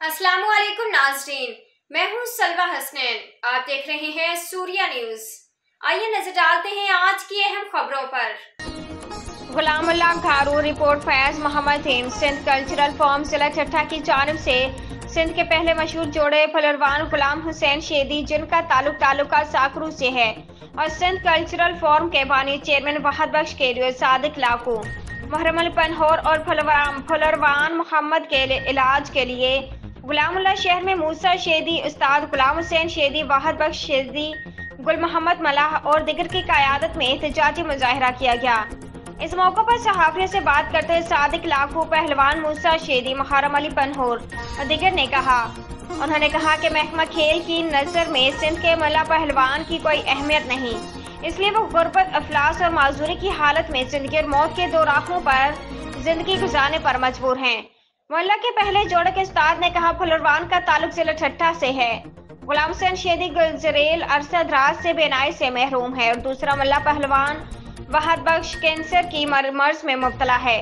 अस्सलाम वालेकुम नाज़रीन, मैं हूँ सलवा हसनैन। आप देख रहे हैं सूर्या न्यूज़। आइए नजर डालते हैं आज की अहम खबरों पर। Ghulamullah Gharo report Faiz Mohammad Hind Sindh cultural forum जिला ठट्ठा की जानिब से सिंध के पहले मशहूर जोड़े फलरवान गुलाम हुसैन शेदी जिनका ताल्लुका साकरू से है और सिंध कल्चरल फोरम के बानी चेयरमैन वहाद बख्श केरियो सादिक लाकू महरमल पनहोर और फलरवान मोहम्मद के इलाज के लिए गुलामुल्लाह शहर में मूसा शेदी, उस्ताद गुलाम हुसैन शेदी, वहाद बख्श शेदी, गुल मोहम्मद मलाह और दिगर की क़यादत में एहतजाजी मुजाहिरा किया गया। इस मौके पर सहाफ़ियों से बात करते हुए सादिक लाकू, पहलवान मूसा शेदी, मुहर्रम अली पनहोर और दिगर ने कहा। उन्होंने कहा कि महकमा खेल की नज़र में सिंध के मल्ला पहलवान की कोई अहमियत नहीं, इसलिए वो गुर्बत, अफलास और माजूरी की हालत में जिंदगी और मौत के दो राहों पर जिंदगी गुजारने पर मजबूर हैं। मोहल्ला के पहले जोड़े के उस्ताद ने कहा, फलरवान का ताल्लुक जिला ठट्ठा से है। गुलाम हुसैन शेदी गुज़रेल अरसा दराज से बेनाई से महरूम है और दूसरा मल्ला पहलवान वहाद बख्श कैंसर की मर्ज में मुब्तला है,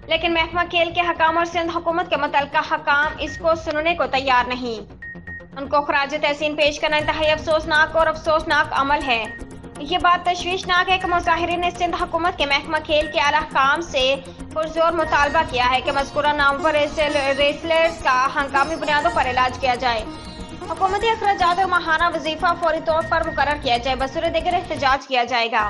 लेकिन महकमा खेल के हकाम और सिंध हुकूमत के मुतल्लिका हकाम इसको सुनने को तैयार नहीं। उनको खराज तहसीन पेश करना इंतहाई अफसोसनाक अमल है। ये बात तशवीशनाक है कि मुज़ाहिरीन ने सिंध हुकूमत के महकमा खेल के आला हकाम से पुरजोर मुतालबा किया है कि मज़कूरा नामवर रेसलर्स का हंगामी बुनियादों पर इलाज किया जाए, हुकूमती अखराजात और माहाना वजीफा फौरी तौर पर मुकर्रर किया जाए, बसूरे दिगर एहतजाज किया जाएगा।